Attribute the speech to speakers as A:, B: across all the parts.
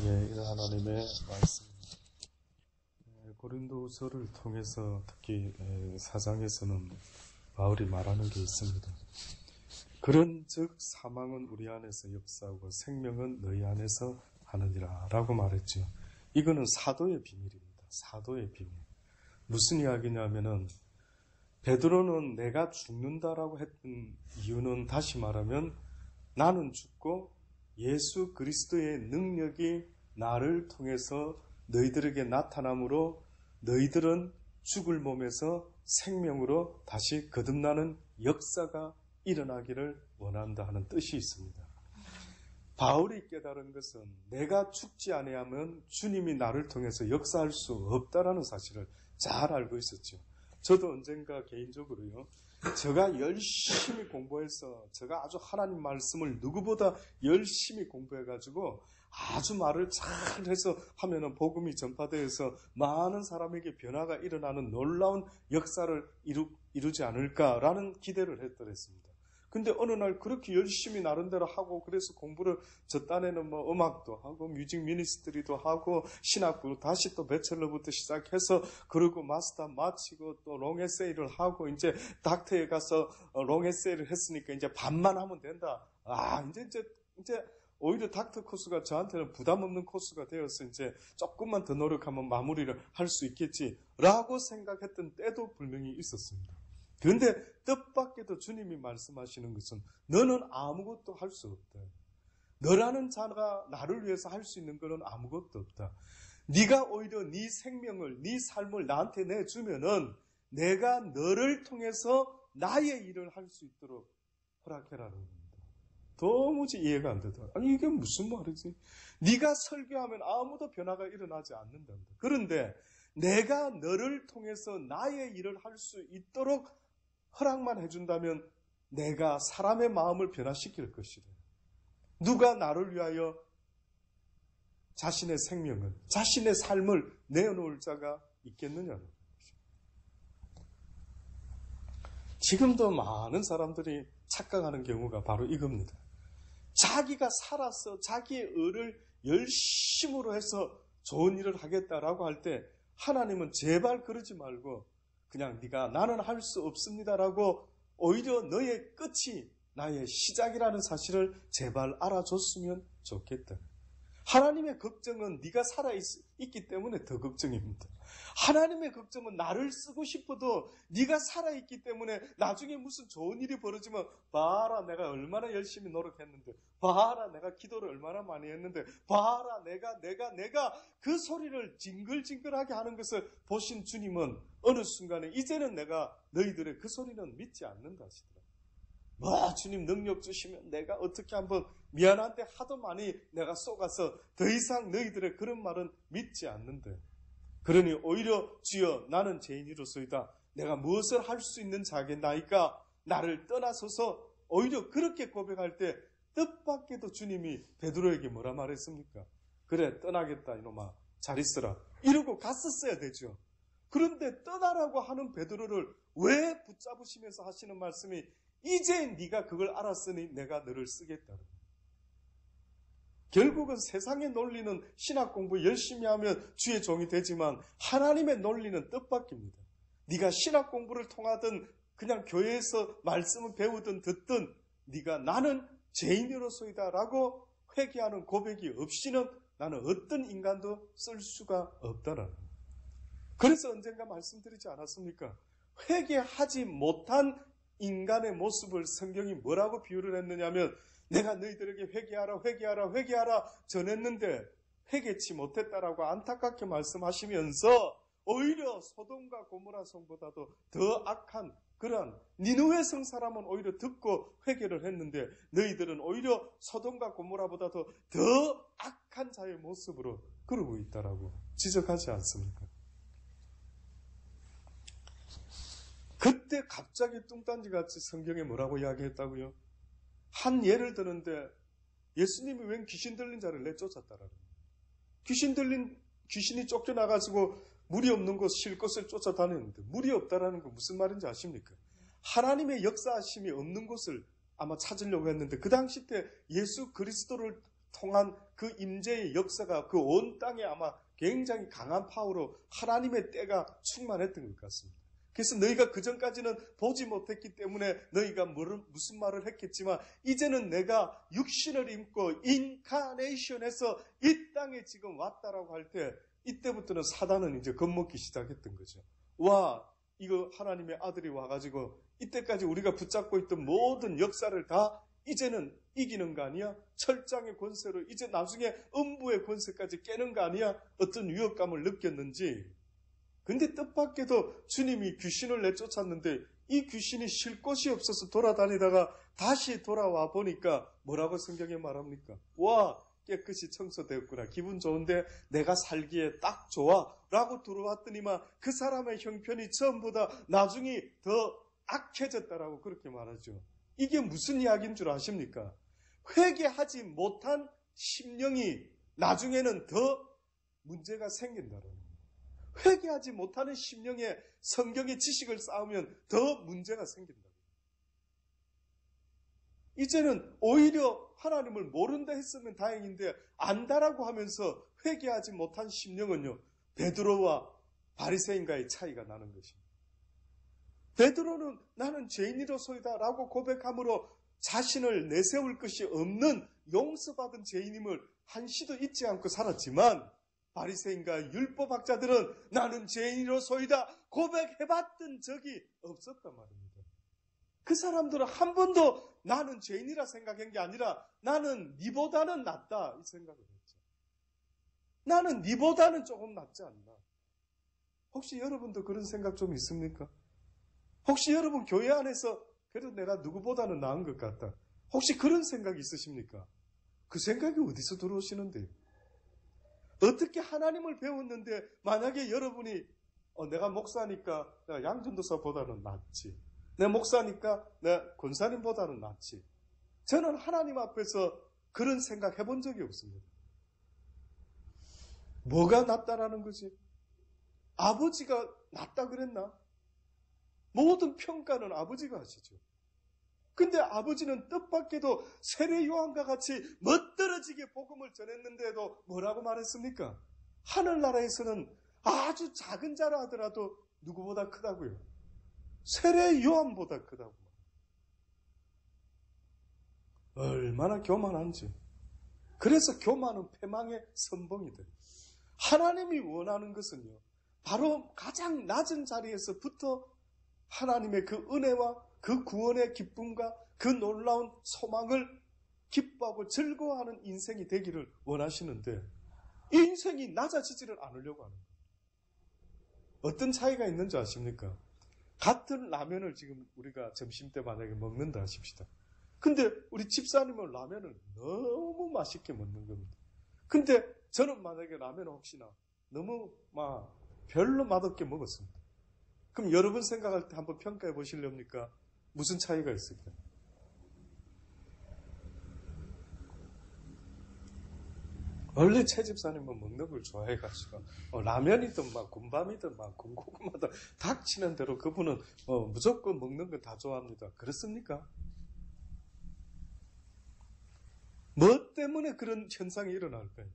A: 이런 하나님의 말씀, 고린도서를 통해서 특히 4장에서는 바울이 말하는 게 있습니다. 그런즉 사망은 우리 안에서 역사하고 생명은 너희 안에서 하느니라 라고 말했죠. 이거는 사도의 비밀입니다. 사도의 비밀. 무슨 이야기냐면은 베드로는 내가 죽는다라고 했던 이유는 다시 말하면 나는 죽고 예수 그리스도의 능력이 나를 통해서 너희들에게 나타남으로 너희들은 죽을 몸에서 생명으로 다시 거듭나는 역사가 일어나기를 원한다 하는 뜻이 있습니다. 바울이 깨달은 것은 내가 죽지 아니하면 주님이 나를 통해서 역사할 수 없다라는 사실을 잘 알고 있었죠. 저도 언젠가 개인적으로요, 제가 열심히 공부해서 제가 아주 하나님 말씀을 누구보다 열심히 공부해가지고 아주 말을 잘해서 하면은 복음이 전파되어서 많은 사람에게 변화가 일어나는 놀라운 역사를 이루지 않을까라는 기대를 했더랬습니다. 근데 어느 날 그렇게 열심히 나름대로 하고 그래서 공부를 저 딴에는 뭐 음악도 하고 뮤직 미니스트리도 하고 신학부 다시 또 배첼러부터 시작해서 그리고 마스터 마치고 또 롱에세이를 하고 이제 닥터에 가서 롱에세이를 했으니까 이제 반만 하면 된다. 이제 오히려 닥터 코스가 저한테는 부담 없는 코스가 되어서 이제 조금만 더 노력하면 마무리를 할 수 있겠지라고 생각했던 때도 분명히 있었습니다. 그런데 뜻밖에도 주님이 말씀하시는 것은 너는 아무것도 할 수 없다. 너라는 자가 나를 위해서 할 수 있는 것은 아무것도 없다. 네가 오히려 네 생명을, 네 삶을 나한테 내주면은 내가 너를 통해서 나의 일을 할 수 있도록 허락해라는 겁니다. 도무지 이해가 안 되더라. 아니 이게 무슨 말이지? 네가 설교하면 아무도 변화가 일어나지 않는답니다. 그런데 내가 너를 통해서 나의 일을 할 수 있도록 허락만 해준다면 내가 사람의 마음을 변화시킬 것이래. 누가 나를 위하여 자신의 생명을, 자신의 삶을 내어놓을 자가 있겠느냐는 것입니다. 지금도 많은 사람들이 착각하는 경우가 바로 이겁니다. 자기가 살아서 자기의 의를 열심으로 해서 좋은 일을 하겠다라고 할 때 하나님은 제발 그러지 말고 그냥 네가 나는 할 수 없습니다라고 오히려 너의 끝이 나의 시작이라는 사실을 제발 알아줬으면 좋겠다. 하나님의 걱정은 네가 살아있기 때문에 더 걱정입니다. 하나님의 걱정은 나를 쓰고 싶어도 네가 살아있기 때문에 나중에 무슨 좋은 일이 벌어지면 봐라 내가 얼마나 열심히 노력했는데, 봐라 내가 기도를 얼마나 많이 했는데, 봐라 내가 그 소리를 징글징글하게 하는 것을 보신 주님은 어느 순간에 이제는 내가 너희들의 그 소리는 믿지 않는다 하시더라. 주님 능력 주시면 내가 어떻게 한번 미안한데 하도 많이 내가 쏘가서 더 이상 너희들의 그런 말은 믿지 않는데, 그러니 오히려 주여 나는 죄인이로소이다. 내가 무엇을 할 수 있는 자겠나이까 나를 떠나소서. 오히려 그렇게 고백할 때 뜻밖에도 주님이 베드로에게 뭐라 말했습니까? 그래 떠나겠다 이놈아 잘 있어라 이러고 갔었어야 되죠. 그런데 떠나라고 하는 베드로를 왜 붙잡으시면서 하시는 말씀이 이제 네가 그걸 알았으니 내가 너를 쓰겠다. 결국은 세상의 논리는 신학 공부 열심히 하면 주의 종이 되지만 하나님의 논리는 뜻밖입니다. 네가 신학 공부를 통하든 그냥 교회에서 말씀을 배우든 듣든 네가 나는 죄인으로서이다 라고 회개하는 고백이 없이는 나는 어떤 인간도 쓸 수가 없다라는 거예요. 그래서 언젠가 말씀드리지 않았습니까? 회개하지 못한 인간의 모습을 성경이 뭐라고 비유를 했느냐면 내가 너희들에게 회개하라 전했는데 회개치 못했다라고 안타깝게 말씀하시면서 오히려 소돔과 고모라 성보다도 더 악한 그런 니느웨 성 사람은 오히려 듣고 회개를 했는데 너희들은 오히려 소돔과 고모라보다도 더 악한 자의 모습으로 그러고 있다라고 지적하지 않습니까? 그때 갑자기 뚱딴지같이 성경에 뭐라고 이야기했다고요? 한 예를 드는데 예수님이 웬 귀신 들린 자를 내쫓았다라는 거예요. 귀신이 쫓겨나가지고 물이 없는 곳 쉴 곳을 쫓아다녔는데 물이 없다라는 건 무슨 말인지 아십니까? 하나님의 역사하심이 없는 곳을 아마 찾으려고 했는데 그 당시 때 예수 그리스도를 통한 그 임재의 역사가 그 온 땅에 아마 굉장히 강한 파워로 하나님의 때가 충만했던 것 같습니다. 그래서 너희가 그전까지는 보지 못했기 때문에 너희가 무슨 말을 했겠지만 이제는 내가 육신을 입고 인카네이션해서 이 땅에 지금 왔다라고 할 때 이때부터는 사단은 이제 겁먹기 시작했던 거죠. 와, 이거 하나님의 아들이 와가지고 이때까지 우리가 붙잡고 있던 모든 역사를 다 이제는 이기는 거 아니야? 철장의 권세로 이제 나중에 음부의 권세까지 깨는 거 아니야? 어떤 위협감을 느꼈는지. 근데 뜻밖에도 주님이 귀신을 내쫓았는데 이 귀신이 쉴 곳이 없어서 돌아다니다가 다시 돌아와 보니까 뭐라고 성경에 말합니까? 와, 깨끗이 청소되었구나. 기분 좋은데 내가 살기에 딱 좋아. 라고 들어왔더니만 그 사람의 형편이 처음보다 나중에 더 악해졌다라고 그렇게 말하죠. 이게 무슨 이야기인 줄 아십니까? 회개하지 못한 심령이 나중에는 더 문제가 생긴다는 거예요. 회개하지 못하는 심령에 성경의 지식을 쌓으면 더 문제가 생긴다. 이제는 오히려 하나님을 모른다 했으면 다행인데 안다라고 하면서 회개하지 못한 심령은요, 베드로와 바리새인과의 차이가 나는 것입니다. 베드로는 나는 죄인이로소이다 라고 고백함으로 자신을 내세울 것이 없는 용서받은 죄인임을 한시도 잊지 않고 살았지만 바리새인과 율법학자들은 나는 죄인이로소이다 고백해봤던 적이 없었단 말입니다. 그 사람들은 한 번도 나는 죄인이라 생각한 게 아니라 나는 니보다는 낫다 이 생각을 했죠. 나는 니보다는 조금 낫지 않나. 혹시 여러분도 그런 생각 좀 있습니까? 혹시 여러분 교회 안에서 그래도 내가 누구보다는 나은 것 같다. 혹시 그런 생각이 있으십니까? 그 생각이 어디서 들어오시는데요? 어떻게 하나님을 배웠는데 만약에 여러분이 내가 목사니까 내가 양전도사보다는 낫지. 내 목사니까 내가 권사님보다는 낫지. 저는 하나님 앞에서 그런 생각 해본 적이 없습니다. 뭐가 낫다라는 거지? 아버지가 낫다 그랬나? 모든 평가는 아버지가 하시죠. 근데 아버지는 뜻밖에도 세례 요한과 같이 멋들어지게 복음을 전했는데도 뭐라고 말했습니까? 하늘나라에서는 아주 작은 자라 하더라도 누구보다 크다고요? 세례 요한보다 크다고. 얼마나 교만한지. 그래서 교만은 패망의 선봉이다. 하나님이 원하는 것은요, 바로 가장 낮은 자리에서부터 하나님의 그 은혜와 그 구원의 기쁨과 그 놀라운 소망을 기뻐하고 즐거워하는 인생이 되기를 원하시는데 이 인생이 낮아지지를 않으려고 하는 거예요. 어떤 차이가 있는지 아십니까? 같은 라면을 지금 우리가 점심때 만약에 먹는다 하십시다. 근데 우리 집사님은 라면을 너무 맛있게 먹는 겁니다. 근데 저는 만약에 라면을 혹시나 너무 별로 맛없게 먹었습니다. 그럼 여러분 생각할 때 한번 평가해 보시렵니까? 무슨 차이가 있을까요? 원래 최 집사님은 먹는 걸 좋아해가지고 라면이든 군밤이든 군고구마든 닥치는 대로 그분은 무조건 먹는 걸 다 좋아합니다. 그렇습니까? 뭐 때문에 그런 현상이 일어날까요?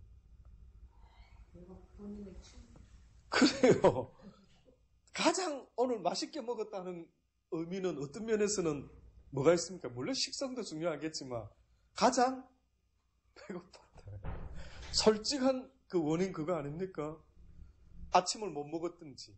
A: 그래요. 가장 오늘 맛있게 먹었다는 의미는 어떤 면에서는 뭐가 있습니까? 물론 식성도 중요하겠지만 가장 배고팠다. 솔직한 그 원인 그거 아닙니까? 아침을 못 먹었든지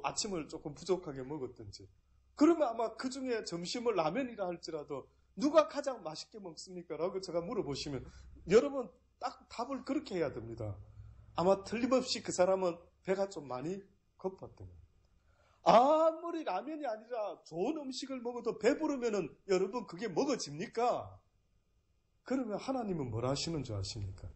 A: 아침을 조금 부족하게 먹었든지 그러면 아마 그 중에 점심을 라면이라 할지라도 누가 가장 맛있게 먹습니까? 라고 제가 물어보시면 여러분 딱 답을 그렇게 해야 됩니다. 아마 틀림없이 그 사람은 배가 좀 많이 고팠던 거예요. 아무리 라면이 아니라 좋은 음식을 먹어도 배부르면은 여러분 그게 먹어집니까? 그러면 하나님은 뭘 하시는 줄 아십니까?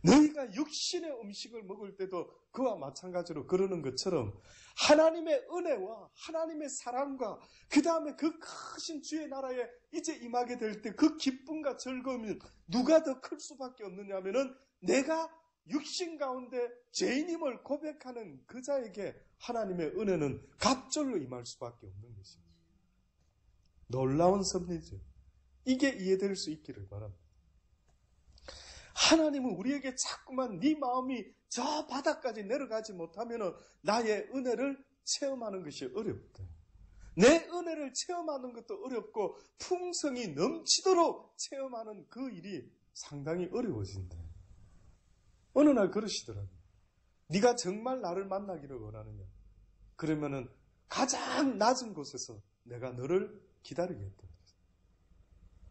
A: 너희가 육신의 음식을 먹을 때도 그와 마찬가지로 그러는 것처럼 하나님의 은혜와 하나님의 사랑과 그 다음에 그 크신 주의 나라에 이제 임하게 될 때 그 기쁨과 즐거움이 누가 더 클 수밖에 없느냐 하면은 내가 육신 가운데 죄인임을 고백하는 그 자에게 하나님의 은혜는 갑절로 임할 수밖에 없는 것입니다. 놀라운 섭리죠. 이게 이해될 수 있기를 바랍니다. 하나님은 우리에게 자꾸만 네 마음이 저 바닥까지 내려가지 못하면 나의 은혜를 체험하는 것이 어렵다. 내 은혜를 체험하는 것도 어렵고 풍성이 넘치도록 체험하는 그 일이 상당히 어려워진다. 어느 날 그러시더라고요. 네가 정말 나를 만나기를 원하느냐? 그러면은 가장 낮은 곳에서 내가 너를 기다리겠다.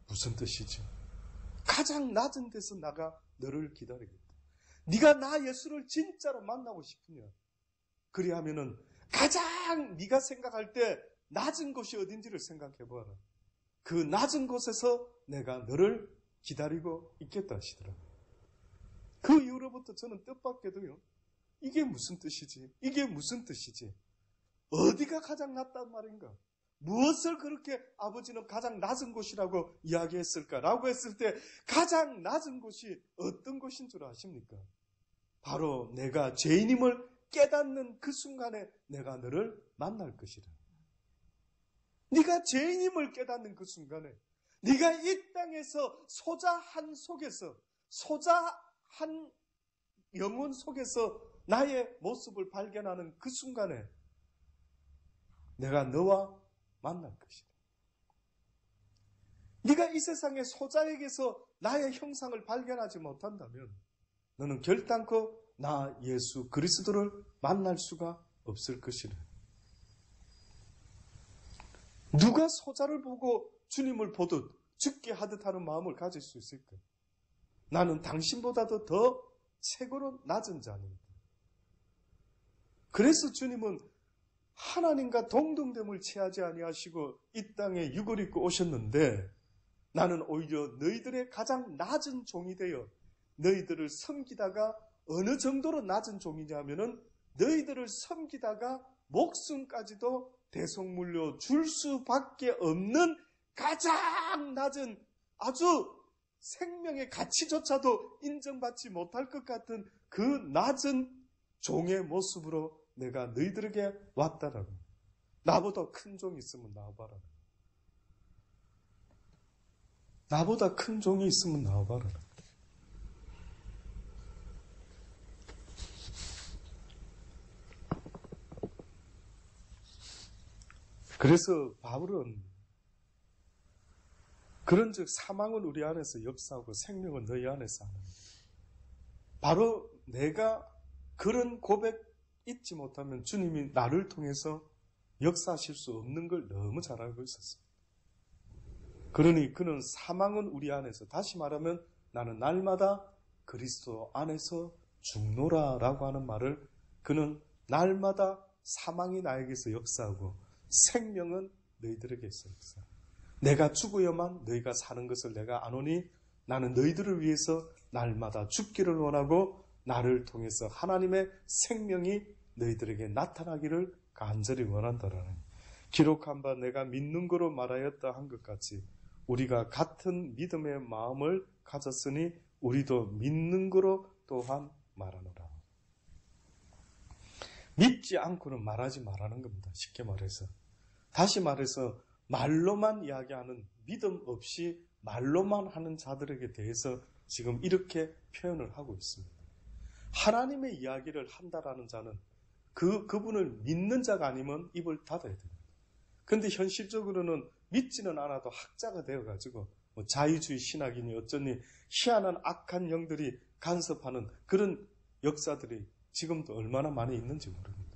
A: 무슨 뜻이지? 가장 낮은 데서 나가 너를 기다리겠다. 네가 나 예수를 진짜로 만나고 싶으냐? 그리하면은 가장 네가 생각할 때 낮은 곳이 어딘지를 생각해 보아라. 그 낮은 곳에서 내가 너를 기다리고 있겠다 하시더라고요. 그 이후로부터 저는 뜻밖에도요. 이게 무슨 뜻이지? 이게 무슨 뜻이지? 어디가 가장 낮단 말인가? 무엇을 그렇게 아버지는 가장 낮은 곳이라고 이야기했을까라고 했을 때 가장 낮은 곳이 어떤 곳인 줄 아십니까? 바로 내가 죄인임을 깨닫는 그 순간에 내가 너를 만날 것이라. 네가 죄인임을 깨닫는 그 순간에 네가 이 땅에서 소자 한 속에서 소자 한 영혼 속에서 나의 모습을 발견하는 그 순간에 내가 너와 만날 것이다. 네가 이 세상의 소자에게서 나의 형상을 발견하지 못한다면 너는 결단코 나 예수 그리스도를 만날 수가 없을 것이다. 누가 소자를 보고 주님을 보듯 죽게 하듯 하는 마음을 가질 수 있을까? 나는 당신보다도 더 최고로 낮은 자입니다. 그래서 주님은 하나님과 동등됨을 취하지 아니하시고 이 땅에 육을 입고 오셨는데 나는 오히려 너희들의 가장 낮은 종이 되어 너희들을 섬기다가 어느 정도로 낮은 종이냐면은 너희들을 섬기다가 목숨까지도 대속물로 줄 수밖에 없는 가장 낮은 아주 생명의 가치조차도 인정받지 못할 것 같은 그 낮은 종의 모습으로 내가 너희들에게 왔다라고. 나보다 큰 종이 있으면 나와봐라. 나보다 큰 종이 있으면 나와봐라. 그래서 바울은 그런즉 사망은 우리 안에서 역사하고 생명은 너희 안에서 하는. 바로 내가 그런 고백 잊지 못하면 주님이 나를 통해서 역사하실 수 없는 걸 너무 잘 알고 있었어요. 그러니 그는 사망은 우리 안에서, 다시 말하면 나는 날마다 그리스도 안에서 죽노라라고 하는 말을 그는 날마다 사망이 나에게서 역사하고 생명은 너희들에게서 역사하고 내가 죽어야만 너희가 사는 것을 내가 아노니 나는 너희들을 위해서 날마다 죽기를 원하고 나를 통해서 하나님의 생명이 너희들에게 나타나기를 간절히 원한다라는 기록한 바 내가 믿는 거로 말하였다 한 것 같이 우리가 같은 믿음의 마음을 가졌으니 우리도 믿는 거로 또한 말하노라. 믿지 않고는 말하지 말라는 겁니다. 쉽게 말해서. 다시 말해서 말로만 이야기하는 믿음 없이 말로만 하는 자들에게 대해서 지금 이렇게 표현을 하고 있습니다. 하나님의 이야기를 한다라는 자는 그분을 믿는 자가 아니면 입을 닫아야 됩니다. 그런데 현실적으로는 믿지는 않아도 학자가 되어가지고 자유주의 신학이니 어쩌니 희한한 악한 영들이 간섭하는 그런 역사들이 지금도 얼마나 많이 있는지 모릅니다.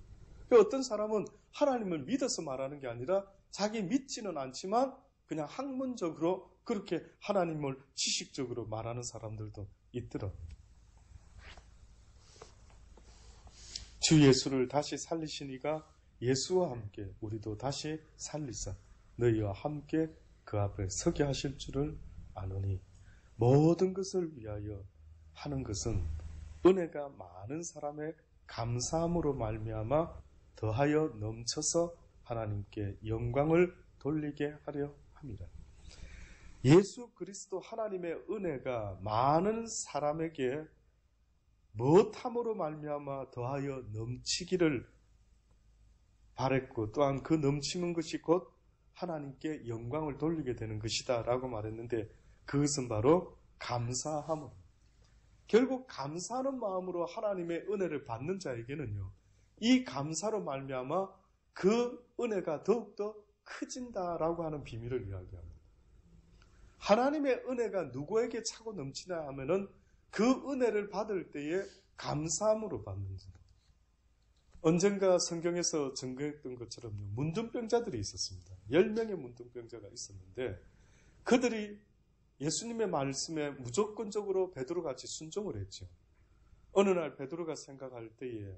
A: 어떤 사람은 하나님을 믿어서 말하는 게 아니라 자기 믿지는 않지만 그냥 학문적으로 그렇게 하나님을 지식적으로 말하는 사람들도 있더라고요. 주 예수를 다시 살리시니가 예수와 함께 우리도 다시 살리사 너희와 함께 그 앞에 서게 하실 줄을 아노니 모든 것을 위하여 하는 것은 은혜가 많은 사람의 감사함으로 말미암아 더하여 넘쳐서 하나님께 영광을 돌리게 하려 함이라. 예수 그리스도 하나님의 은혜가 많은 사람에게 무엇함으로 말미암아 더하여 넘치기를 바랬고 또한 그 넘치는 것이 곧 하나님께 영광을 돌리게 되는 것이다 라고 말했는데 그것은 바로 감사함으로 결국 감사하는 마음으로 하나님의 은혜를 받는 자에게는요, 이 감사로 말미암아 그 은혜가 더욱더 커진다라고 하는 비밀을 이야기합니다. 하나님의 은혜가 누구에게 차고 넘치냐 하면은 그 은혜를 받을 때에 감사함으로 받는지. 언젠가 성경에서 증거했던 것처럼요, 문둥병자들이 있었습니다. 10명의 문둥병자가 있었는데 그들이 예수님의 말씀에 무조건적으로 베드로같이 순종을 했죠. 어느 날 베드로가 생각할 때에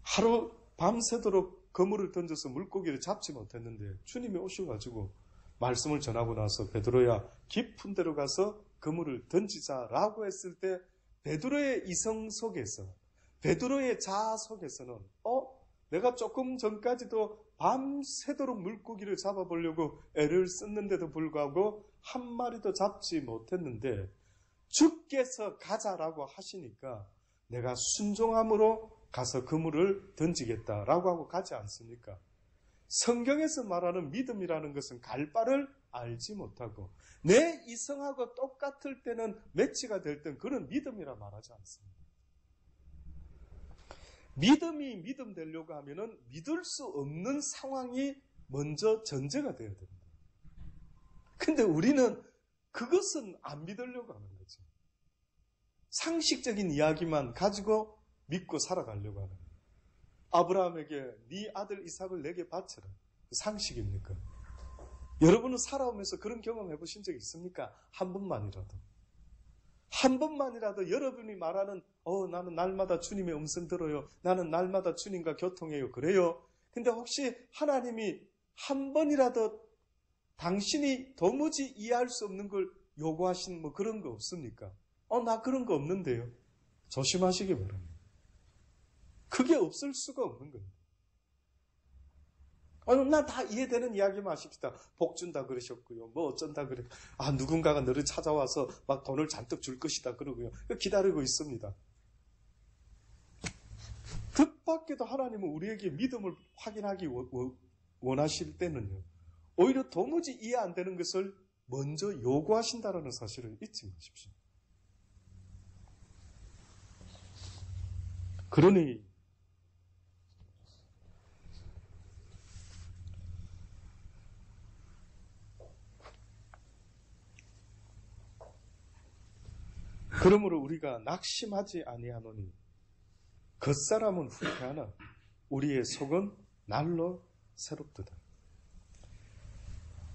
A: 하루 밤새도록 그물을 던져서 물고기를 잡지 못했는데 주님이 오셔가지고 말씀을 전하고 나서 베드로야 깊은 데로 가서 그물을 던지자라고 했을 때 베드로의 이성 속에서, 베드로의 자아 속에서는 내가 조금 전까지도 밤새도록 물고기를 잡아보려고 애를 썼는데도 불구하고 한 마리도 잡지 못했는데 주께서 가자라고 하시니까 내가 순종함으로 가서 그물을 던지겠다라고 하고 가지 않습니까? 성경에서 말하는 믿음이라는 것은 갈 바를 알지 못하고 내 이성하고 똑같을 때는 매치가 될 땐 그런 믿음이라 말하지 않습니다. 믿음이 믿음 되려고 하면은 믿을 수 없는 상황이 먼저 전제가 되어야 됩니다. 근데 우리는 그것은 안 믿으려고 하는 거죠. 상식적인 이야기만 가지고 믿고 살아가려고 하는 거예요. 아브라함에게 네 아들 이삭을 내게 바쳐라. 상식입니까? 여러분은 살아오면서 그런 경험 해보신 적 있습니까? 한 번만이라도. 한 번만이라도 여러분이 말하는 나는 날마다 주님의 음성 들어요. 나는 날마다 주님과 교통해요. 그래요. 근데 혹시 하나님이 한 번이라도 당신이 도무지 이해할 수 없는 걸 요구하신 뭐 그런 거 없습니까? 나 그런 거 없는데요. 조심하시기 바랍니다. 그게 없을 수가 없는 겁니다. 나 다 이해되는 이야기만 하십시다. 복 준다 그러셨고요. 뭐 어쩐다 그래. 누군가가 너를 찾아와서 막 돈을 잔뜩 줄 것이다 그러고요. 기다리고 있습니다. 뜻밖에도 하나님은 우리에게 믿음을 확인하기 원하실 때는요, 오히려 도무지 이해 안 되는 것을 먼저 요구하신다는 사실을 잊지 마십시오. 그러니 그러므로 우리가 낙심하지 아니하노니 겉사람은 후퇴하나 우리의 속은 날로 새롭도다.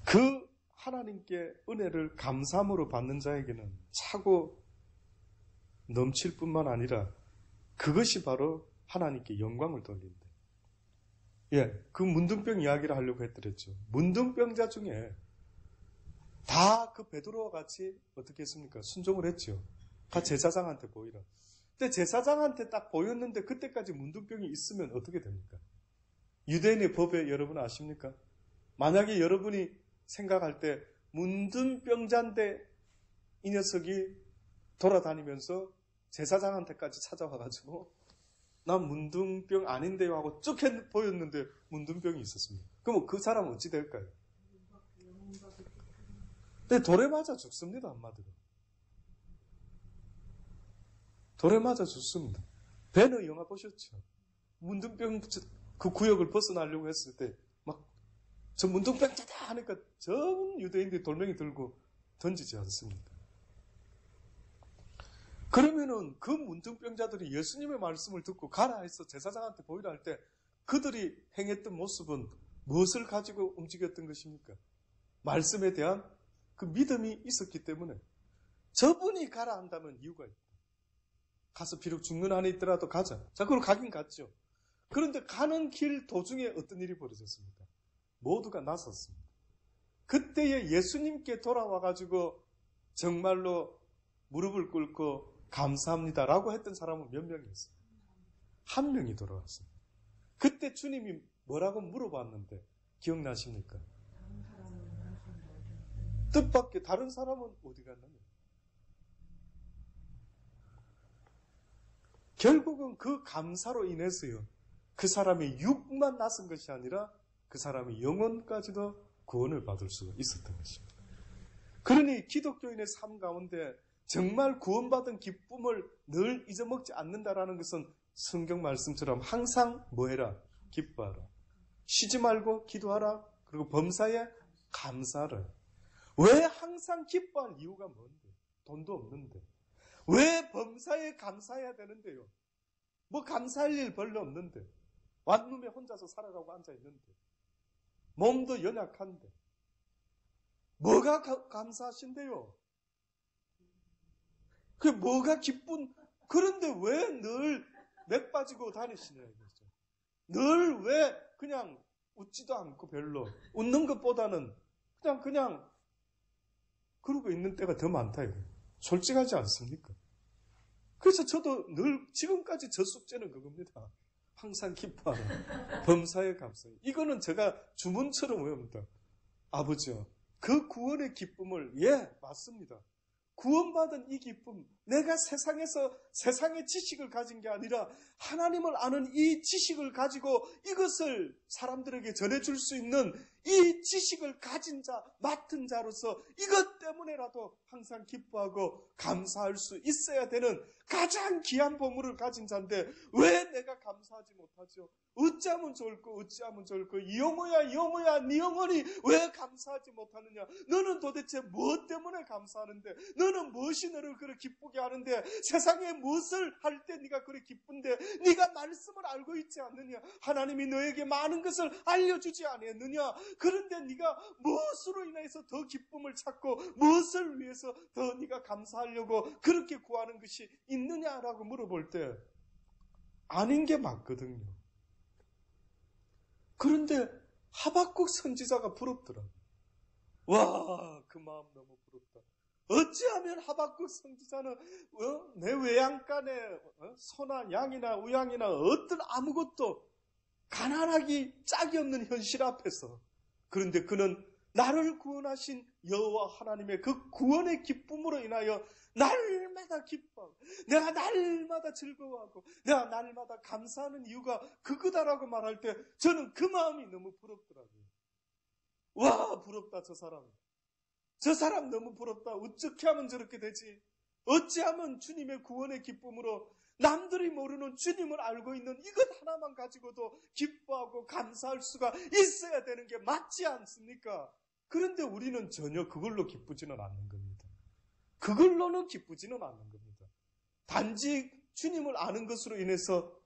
A: 그 하나님께 은혜를 감사함으로 받는 자에게는 차고 넘칠 뿐만 아니라 그것이 바로 하나님께 영광을 돌린다. 그 문둥병 이야기를 하려고 했더랬죠. 문둥병자 중에 다 그 베드로와 같이 어떻게 했습니까? 순종을 했죠. 다 제사장한테 보이라. 근데 제사장한테 딱 보였는데 그때까지 문둥병이 있으면 어떻게 됩니까? 유대인의 법에 여러분 아십니까? 만약에 여러분이 생각할 때 문둥병자인데 이 녀석이 돌아다니면서 제사장한테까지 찾아와가지고 나 문둥병 아닌데요 하고 쭉 보였는데 문둥병이 있었습니다. 그럼 그 사람은 어찌 될까요? 근데 돌에 맞아 죽습니다. 한마디로. 돌에 맞아 죽습니다. 배너 영화 보셨죠? 문둥병 그 구역을 벗어나려고 했을 때 막 저 문둥병자다 하니까 전 유대인들이 돌멩이 들고 던지지 않습니까? 그러면은 그 문둥병자들이 예수님의 말씀을 듣고 가라 해서 제사장한테 보이라 할 때 그들이 행했던 모습은 무엇을 가지고 움직였던 것입니까? 말씀에 대한 그 믿음이 있었기 때문에 저분이 가라 한다면 이유가 있다. 가서 비록 죽는 한이 있더라도 가자. 자, 그럼 가긴 갔죠. 그런데 가는 길 도중에 어떤 일이 벌어졌습니까? 모두가 나섰습니다. 그때에 예수님께 돌아와가지고 정말로 무릎을 꿇고 감사합니다라고 했던 사람은 몇 명이었어요? 한 명이 돌아왔습니다. 그때 주님이 뭐라고 물어봤는데 기억나십니까? 뜻밖의 다른 사람은 어디 갔느냐? 결국은 그 감사로 인해서요, 그 사람의 육만 나선 것이 아니라 그 사람의 영혼까지도 구원을 받을 수가 있었던 것입니다. 그러니 기독교인의 삶 가운데 정말 구원받은 기쁨을 늘 잊어먹지 않는다라는 것은 성경 말씀처럼 항상 뭐해라? 기뻐하라. 쉬지 말고 기도하라. 그리고 범사에 감사하라. 왜 항상 기뻐할 이유가 뭔데? 돈도 없는데. 왜 범사에 감사해야 되는데요? 뭐 감사할 일 별로 없는데. 완룸에 혼자서 살아가고 앉아있는데. 몸도 연약한데. 뭐가 감사하신데요? 그게 뭐가 기쁜, 그런데 왜 늘 맥 빠지고 다니시냐 이거죠. 늘 왜 그냥 웃지도 않고 별로. 웃는 것보다는 그냥 그러고 있는 때가 더 많다 이거예요. 솔직하지 않습니까? 그래서 저도 늘 지금까지 저 숙제는 그겁니다. 항상 기뻐하라. 범사에 감사해. 이거는 제가 주문처럼 외웁니다. 아버지요. 그 구원의 기쁨을, 예, 맞습니다. 구원받은 이 기쁨, 내가 세상에서 세상의 지식을 가진 게 아니라 하나님을 아는 이 지식을 가지고 이것을 사람들에게 전해줄 수 있는 이 지식을 가진 자, 맡은 자로서 이것 때문에라도 항상 기뻐하고 감사할 수 있어야 되는 가장 귀한 보물을 가진 자인데 왜 내가 감사하지 못하죠? 어찌하면 좋을까, 어찌하면 좋을까, 이 영혼야, 네 영혼이 왜 감사하지 못하느냐? 너는 도대체 무엇 때문에 감사하는데? 너는 무엇이 너를 그렇게 기쁘게 하는데? 세상에 무엇을 할 때 네가 그렇게 기쁜데? 네가 말씀을 알고 있지 않느냐? 하나님이 너에게 많은 것을 알려주지 않았느냐? 그런데 네가 무엇으로 인해서 더 기쁨을 찾고 무엇을 위해서 더 네가 감사하려고 그렇게 구하는 것이 있느냐라고 물어볼 때 아닌 게 맞거든요. 그런데 하박국 선지자가 부럽더라고요. 와, 그 마음 너무 부럽다. 어찌하면 하박국 선지자는 내 외양간에 소나 양이나 우양이나 어떤 아무것도 가난하기 짝이 없는 현실 앞에서, 그런데 그는 나를 구원하신 여호와 하나님의 그 구원의 기쁨으로 인하여 날마다 기뻐하고 내가 날마다 즐거워하고 내가 날마다 감사하는 이유가 그거다라고 말할 때 저는 그 마음이 너무 부럽더라고요. 와, 부럽다. 저 사람 너무 부럽다. 어떻게 하면 저렇게 되지? 어찌하면 주님의 구원의 기쁨으로 남들이 모르는 주님을 알고 있는 이것 하나만 가지고도 기뻐하고 감사할 수가 있어야 되는 게 맞지 않습니까? 그런데 우리는 전혀 그걸로 기쁘지는 않는 겁니다. 그걸로는 기쁘지는 않는 겁니다. 단지 주님을 아는 것으로 인해서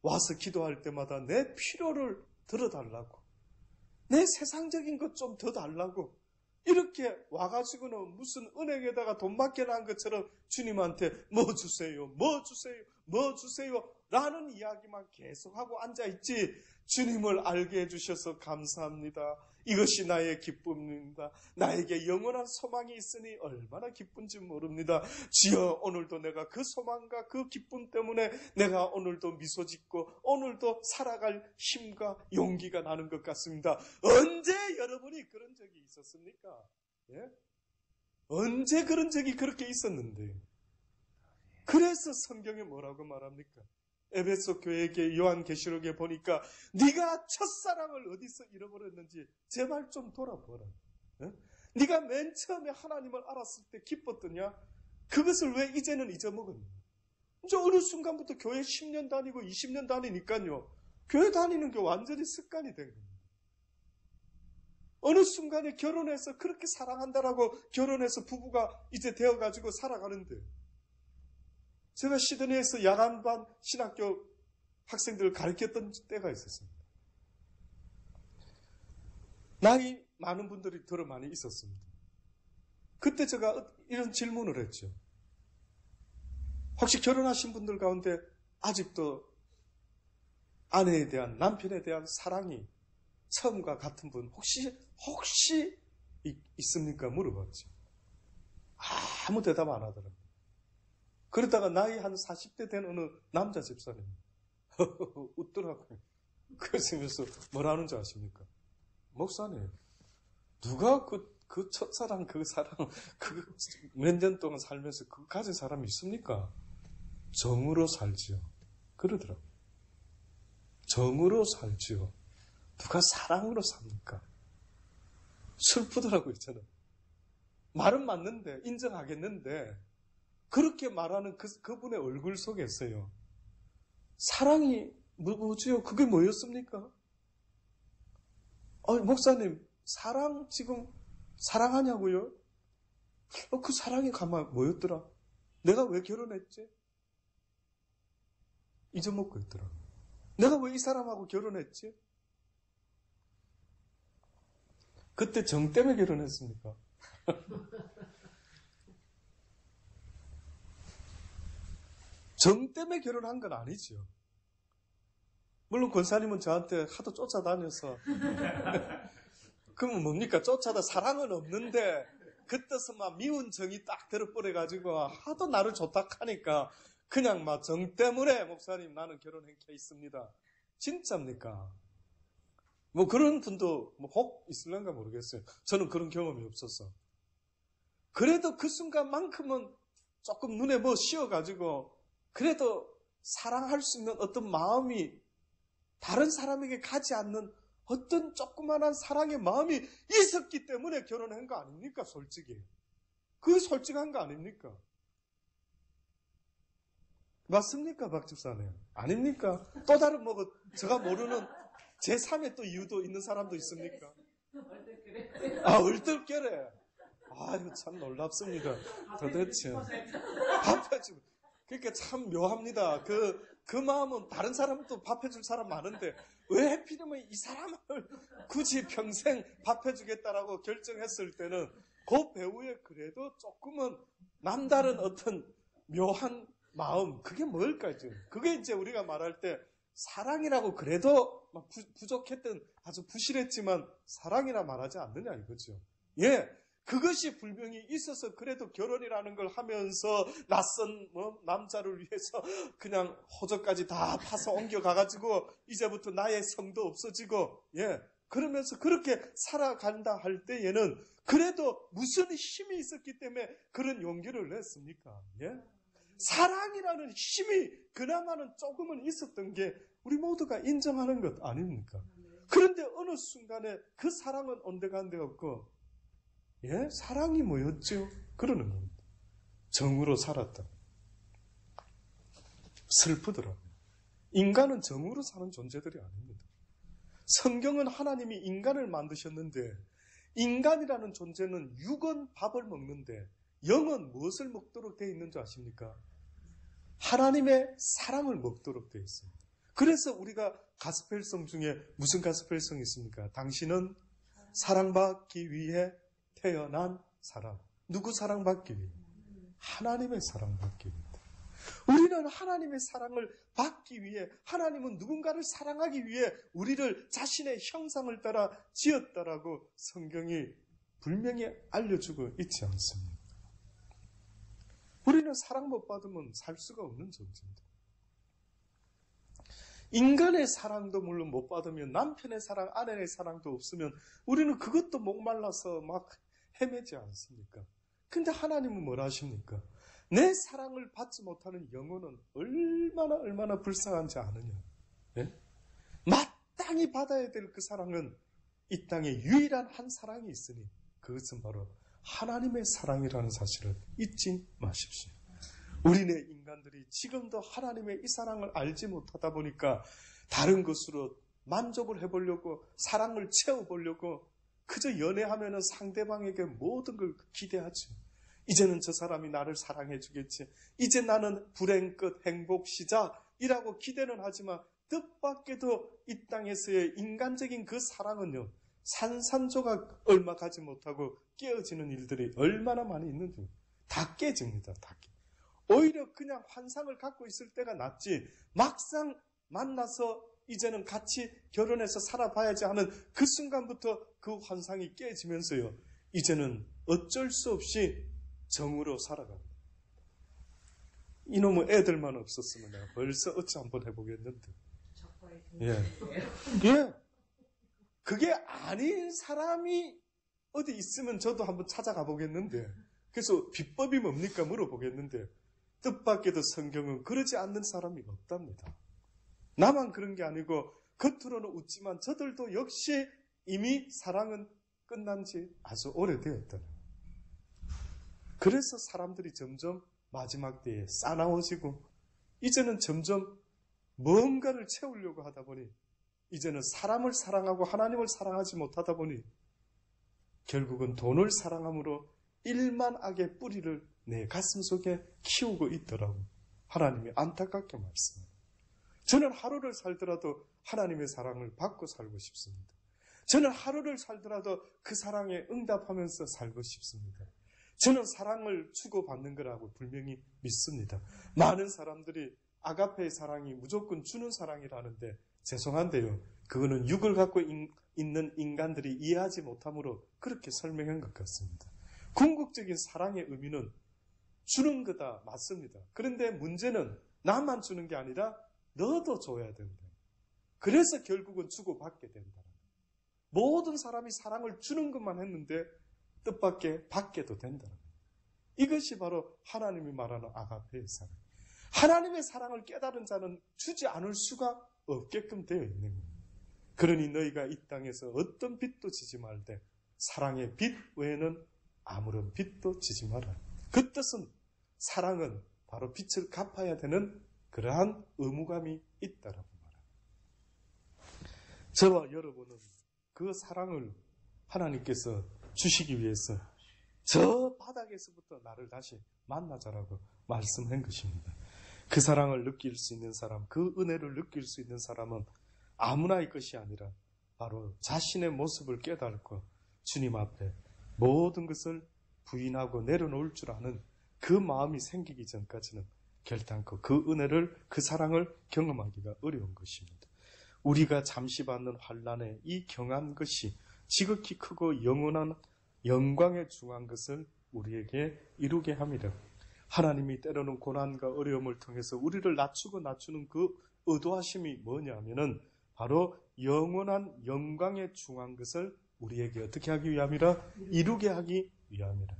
A: 와서 기도할 때마다 내 필요를 들어달라고, 내 세상적인 것 좀 더 달라고, 이렇게 와가지고는 무슨 은행에다가 돈 맡겨놓은 것처럼 주님한테 뭐 주세요 라는 이야기만 계속하고 앉아있지, 주님을 알게 해주셔서 감사합니다. 이것이 나의 기쁨입니다. 나에게 영원한 소망이 있으니 얼마나 기쁜지 모릅니다. 주여, 오늘도 내가 그 소망과 그 기쁨 때문에 내가 오늘도 미소 짓고 오늘도 살아갈 힘과 용기가 나는 것 같습니다. 언제 여러분이 그런 적이 있었습니까? 예? 언제 그런 적이 그렇게 있었는데? 그래서 성경에 뭐라고 말합니까? 에베소 교회에게 요한계시록에 보니까 네가 첫사랑을 어디서 잃어버렸는지 제발 좀 돌아보라. 어? 네가 맨 처음에 하나님을 알았을 때 기뻤더냐? 그것을 왜 이제는 잊어먹었냐? 이제 어느 순간부터 교회 10년 다니고 20년 다니니까요, 교회 다니는 게 완전히 습관이 된 겁니다. 어느 순간에 결혼해서 그렇게 사랑한다라고 결혼해서 부부가 이제 되어가지고 살아가는데, 제가 시드니에서 야간반 신학교 학생들을 가르쳤던 때가 있었습니다. 나이 많은 분들이 더 많이 있었습니다. 그때 제가 이런 질문을 했죠. 혹시 결혼하신 분들 가운데 아직도 아내에 대한, 남편에 대한 사랑이 처음과 같은 분 혹시 있습니까? 물어봤죠. 아무 대답 안 하더라고요. 그러다가 나이 한 40대 된 어느 남자 집사님 웃더라고요. 그러시면서 뭐라는 줄 아십니까? 목사님, 누가 그 첫사랑, 그 사랑, 그 몇 년 동안 살면서 그거 가진 사람이 있습니까? 정으로 살지요. 그러더라고요. 정으로 살지요. 누가 사랑으로 삽니까? 슬프더라고요, 저는. 말은 맞는데, 인정하겠는데, 그렇게 말하는 그분의 얼굴 속에서요. 사랑이 뭐지요? 그게 뭐였습니까? 목사님, 사랑 지금 사랑하냐고요? 그 사랑이 가만 뭐였더라? 내가 왜 결혼했지? 잊어먹고 있더라. 내가 왜 이 사람하고 결혼했지? 그때 정 때문에 결혼했습니까? 정 때문에 결혼한 건 아니죠. 물론 권사님은 저한테 하도 쫓아다녀서 그러면 뭡니까? 쫓아다 사랑은 없는데 그때서 막 미운 정이 딱 들어버려가지고 하도 나를 좋다하니까 그냥 막 정 때문에 목사님 나는 결혼한 케이스입니다. 진짜입니까? 뭐 그런 분도 혹 있을런가 모르겠어요. 저는 그런 경험이 없어서. 그래도 그 순간만큼은 조금 눈에 뭐 씌어가지고 그래도 사랑할 수 있는 어떤 마음이 다른 사람에게 가지 않는 어떤 조그만한 사랑의 마음이 있었기 때문에 결혼한 거 아닙니까? 솔직히. 그게 솔직한 거 아닙니까? 맞습니까? 박 집사님? 아닙니까? 또 다른 제가 모르는 제3의 또 이유도 있는 사람도 있습니까? 얼떨결에. 아유, 참 놀랍습니다. 도대체. 밥해주고. 그러니까 참 묘합니다. 그 마음은 다른 사람은 또 밥해줄 사람 많은데 왜 하필이면 이 사람을 굳이 평생 밥해주겠다라고 결정했을 때는 그 배우에 그래도 조금은 남다른 어떤 묘한 마음, 그게 뭘까요? 그게 이제 우리가 말할 때 사랑이라고 그래도 막 부족했던 아주 부실했지만 사랑이라 말하지 않느냐 이거죠. 예. 그것이 분명히 있어서 그래도 결혼이라는 걸 하면서 낯선 남자를 위해서 그냥 호적까지 다 파서 옮겨가가지고 이제부터 나의 성도 없어지고 그러면서 그렇게 살아간다 할 때에는 그래도 무슨 힘이 있었기 때문에 그런 용기를 냈습니까? 사랑이라는 힘이 그나마는 조금은 있었던 게 우리 모두가 인정하는 것 아닙니까? 그런데 어느 순간에 그 사랑은 온데간데 없고 사랑이 뭐였죠? 그러는 겁니다. 정으로 살았다. 슬프더라고요. 인간은 정으로 사는 존재들이 아닙니다. 성경은 하나님이 인간을 만드셨는데 인간이라는 존재는 육은 밥을 먹는데 영은 무엇을 먹도록 되어 있는 줄 아십니까? 하나님의 사랑을 먹도록 되어 있습니다. 그래서 우리가 가스펠성 중에 무슨 가스펠성이 있습니까? 당신은 사랑받기 위해 태어난 사람. 누구 사랑받기 위해? 하나님의 사랑받기 위해. 우리는 하나님의 사랑을 받기 위해, 하나님은 누군가를 사랑하기 위해 우리를 자신의 형상을 따라 지었다라고 성경이 분명히 알려주고 있지 않습니까? 우리는 사랑 못 받으면 살 수가 없는 존재입니다. 인간의 사랑도 물론 못 받으면 남편의 사랑, 아내의 사랑도 없으면 우리는 그것도 목말라서 막 헤매지 않습니까? 근데 하나님은 뭐라 하십니까? 내 사랑을 받지 못하는 영혼은 얼마나 불쌍한지 아느냐? 마땅히 받아야 될 그 사랑은 이 땅에 유일한 한 사랑이 있으니 그것은 바로 하나님의 사랑이라는 사실을 잊지 마십시오. 우리네 인간들이 지금도 하나님의 이 사랑을 알지 못하다 보니까 다른 것으로 만족을 해보려고 사랑을 채워보려고 그저 연애하면은 상대방에게 모든 걸 기대하죠. 이제는 저 사람이 나를 사랑해 주겠지. 이제 나는 불행 끝 행복 시작이라고 기대는 하지만 뜻밖에도 이 땅에서의 인간적인 그 사랑은요. 산산조각 얼마 가지 못하고 깨어지는 일들이 얼마나 많이 있는지 다 깨집니다. 다 깨. 오히려 그냥 환상을 갖고 있을 때가 낫지 막상 만나서 이제는 같이 결혼해서 살아봐야지 하는 그 순간부터 그 환상이 깨지면서요. 이제는 어쩔 수 없이 정으로 살아갑니다. 이놈의 애들만 없었으면 내가 벌써 어찌 한번 해보겠는데. 그게 아닌 사람이 어디 있으면 저도 한번 찾아가 보겠는데. 그래서 비법이 뭡니까 물어보겠는데 뜻밖에도 성경은 그러지 않는 사람이 없답니다. 나만 그런 게 아니고 겉으로는 웃지만 저들도 역시 이미 사랑은 끝난 지 아주 오래되었다는. 그래서 사람들이 점점 마지막 때에 싸나워지고 이제는 점점 뭔가를 채우려고 하다 보니 이제는 사람을 사랑하고 하나님을 사랑하지 못하다 보니 결국은 돈을 사랑함으로 일만악의 뿌리를 내 가슴 속에 키우고 있더라고. 하나님이 안타깝게 말씀합니다. 저는 하루를 살더라도 하나님의 사랑을 받고 살고 싶습니다. 저는 하루를 살더라도 그 사랑에 응답하면서 살고 싶습니다. 저는 사랑을 주고받는 거라고 분명히 믿습니다. 많은 사람들이 아가페의 사랑이 무조건 주는 사랑이라는데 죄송한데요. 그거는 육을 갖고 있는 인간들이 이해하지 못함으로 그렇게 설명한 것 같습니다. 궁극적인 사랑의 의미는 주는 거다 맞습니다. 그런데 문제는 나만 주는 게 아니라 너도 줘야 된다. 그래서 결국은 주고받게 된다. 모든 사람이 사랑을 주는 것만 했는데 뜻밖의 받게도 된다. 이것이 바로 하나님이 말하는 아가페의 사랑. 하나님의 사랑을 깨달은 자는 주지 않을 수가 없게끔 되어 있는 겁니다. 그러니 너희가 이 땅에서 어떤 빚도 지지 말되 사랑의 빚 외에는 아무런 빚도 지지 마라. 그 뜻은 사랑은 바로 빚을 갚아야 되는 그러한 의무감이 있다라고 말합니다. 저와 여러분은 그 사랑을 하나님께서 주시기 위해서 저 바닥에서부터 나를 다시 만나자라고 말씀한 것입니다. 그 사랑을 느낄 수 있는 사람, 그 은혜를 느낄 수 있는 사람은 아무나의 것이 아니라 바로 자신의 모습을 깨닫고 주님 앞에 모든 것을 부인하고 내려놓을 줄 아는 그 마음이 생기기 전까지는 결단코 그 은혜를, 그 사랑을 경험하기가 어려운 것입니다. 우리가 잠시 받는 환난의 이 경한 것이 지극히 크고 영원한 영광에 중한 것을 우리에게 이루게 합니다. 하나님이 때로는 고난과 어려움을 통해서 우리를 낮추는 그 의도하심이 뭐냐면은 바로 영원한 영광에 중한 것을 우리에게 어떻게 하기 위함이라? 이루게 하기 위함이라.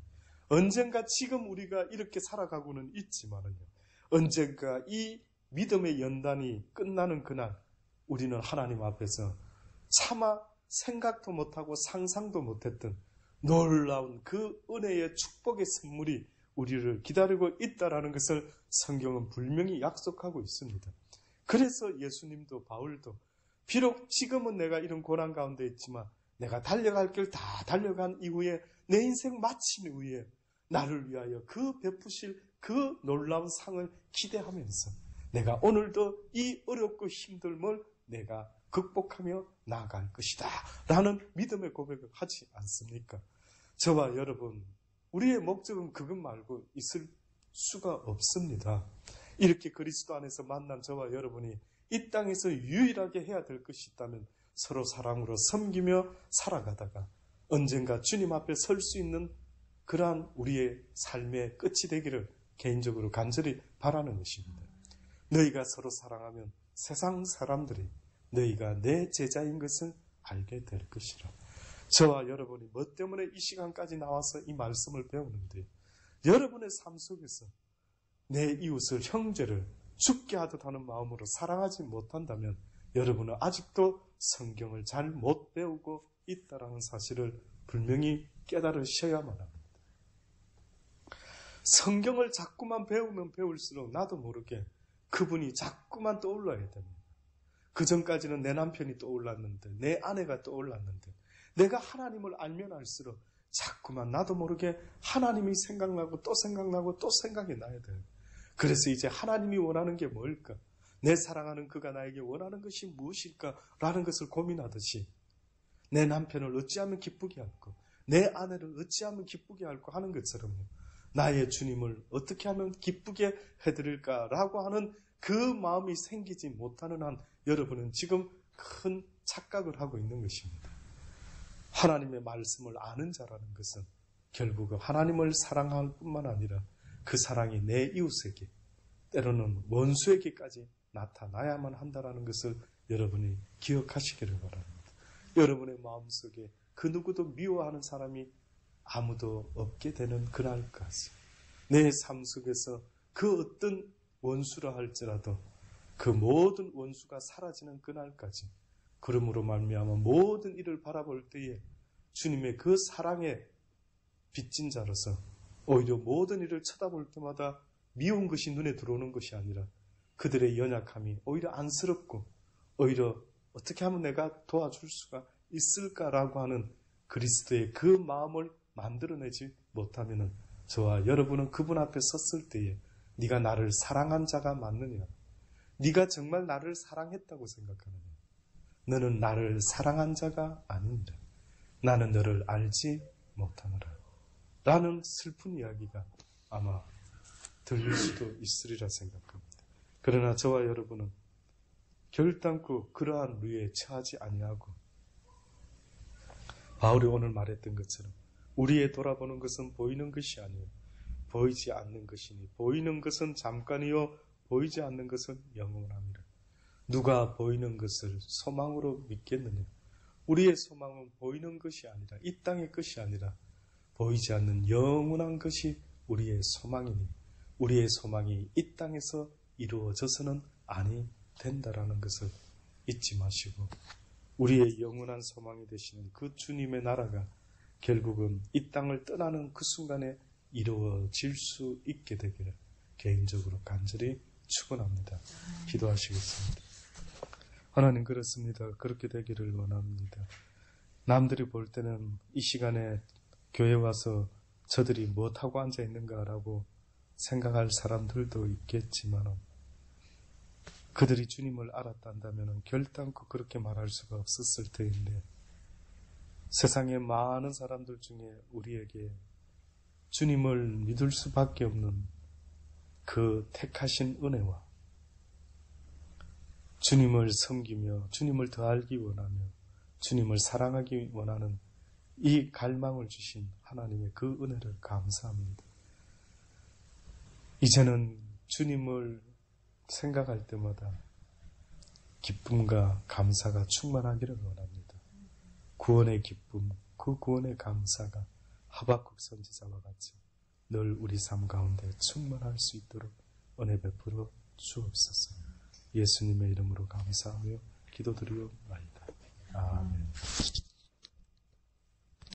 A: 언젠가 지금 우리가 이렇게 살아가고는 있지만은요. 언젠가 이 믿음의 연단이 끝나는 그날 우리는 하나님 앞에서 차마 생각도 못하고 상상도 못했던 놀라운 그 은혜의 축복의 선물이 우리를 기다리고 있다라는 것을 성경은 분명히 약속하고 있습니다. 그래서 예수님도 바울도 비록 지금은 내가 이런 고난 가운데 있지만 내가 달려갈 길 다 달려간 이후에 내 인생 마침 이후에 나를 위하여 그 베푸실 그 놀라운 상을 기대하면서 내가 오늘도 이 어렵고 힘듦을 내가 극복하며 나아갈 것이다 라는 믿음의 고백을 하지 않습니까? 저와 여러분, 우리의 목적은 그것 말고 있을 수가 없습니다. 이렇게 그리스도 안에서 만난 저와 여러분이 이 땅에서 유일하게 해야 될 것이 있다면 서로 사랑으로 섬기며 살아가다가 언젠가 주님 앞에 설 수 있는 그러한 우리의 삶의 끝이 되기를 개인적으로 간절히 바라는 것입니다. 너희가 서로 사랑하면 세상 사람들이 너희가 내 제자인 것을 알게 될 것이라. 저와 여러분이 뭐 때문에 이 시간까지 나와서 이 말씀을 배우는데 여러분의 삶 속에서 내 이웃을 형제를 죽게 하듯 하는 마음으로 사랑하지 못한다면 여러분은 아직도 성경을 잘 못 배우고 있다는 사실을 분명히 깨달으셔야만 합니다. 성경을 자꾸만 배우면 배울수록 나도 모르게 그분이 자꾸만 떠올라야 됩니다. 그 전까지는 내 남편이 떠올랐는데, 내 아내가 떠올랐는데, 내가 하나님을 알면 알수록 자꾸만 나도 모르게 하나님이 생각나고 또 생각나고 또 생각이 나야 돼요. 그래서 이제 하나님이 원하는 게 뭘까? 내 사랑하는 그가 나에게 원하는 것이 무엇일까? 라는 것을 고민하듯이 내 남편을 어찌하면 기쁘게 할까? 내 아내를 어찌하면 기쁘게 할까 하는 것처럼요. 나의 주님을 어떻게 하면 기쁘게 해드릴까라고 하는 그 마음이 생기지 못하는 한 여러분은 지금 큰 착각을 하고 있는 것입니다. 하나님의 말씀을 아는 자라는 것은 결국 하나님을 사랑할 뿐만 아니라 그 사랑이 내 이웃에게 때로는 원수에게까지 나타나야만 한다는 것을 여러분이 기억하시기를 바랍니다. 여러분의 마음속에 그 누구도 미워하는 사람이 아무도 없게 되는 그날까지 내 삶 속에서 그 어떤 원수라 할지라도 그 모든 원수가 사라지는 그날까지 그러므로 말미암아 모든 일을 바라볼 때에 주님의 그 사랑에 빚진 자로서 오히려 모든 일을 쳐다볼 때마다 미운 것이 눈에 들어오는 것이 아니라 그들의 연약함이 오히려 안쓰럽고 오히려 어떻게 하면 내가 도와줄 수가 있을까라고 하는 그리스도의 그 마음을 만들어내지 못하면 저와 여러분은 그분 앞에 섰을 때에 네가 나를 사랑한 자가 맞느냐? 네가 정말 나를 사랑했다고 생각하느냐? 너는 나를 사랑한 자가 아니니라. 나는 너를 알지 못하노라. 라는 슬픈 이야기가 아마 들릴 수도 있으리라 생각합니다. 그러나 저와 여러분은 결단코 그러한 류에 처하지 아니하고 바울이 오늘 말했던 것처럼 우리의 돌아보는 것은 보이는 것이 아니요 보이지 않는 것이니 보이는 것은 잠깐이요 보이지 않는 것은 영원함이라. 누가 보이는 것을 소망으로 믿겠느냐? 우리의 소망은 보이는 것이 아니라 이 땅의 것이 아니라 보이지 않는 영원한 것이 우리의 소망이니 우리의 소망이 이 땅에서 이루어져서는 아니 된다라는 것을 잊지 마시고 우리의 영원한 소망이 되시는 그 주님의 나라가 결국은 이 땅을 떠나는 그 순간에 이루어질 수 있게 되기를 개인적으로 간절히 축원합니다. 기도하시겠습니다. 하나님 그렇습니다. 그렇게 되기를 원합니다. 남들이 볼 때는 이 시간에 교회 와서 저들이 무엇하고 앉아 있는가라고 생각할 사람들도 있겠지만 그들이 주님을 알았단다면 결단코 그렇게 말할 수가 없었을 터인데 세상의 많은 사람들 중에 우리에게 주님을 믿을 수밖에 없는 그 택하신 은혜와 주님을 섬기며 주님을 더 알기 원하며 주님을 사랑하기 원하는 이 갈망을 주신 하나님의 그 은혜를 감사합니다. 이제는 주님을 생각할 때마다 기쁨과 감사가 충만하기를 원합니다. 구원의 기쁨, 그 구원의 감사가 하박국 선지자와 같이 늘 우리 삶 가운데 충만할 수 있도록 은혜 베풀어 주옵소서. 예수님의 이름으로 감사하며 기도드리옵나이다. 아멘.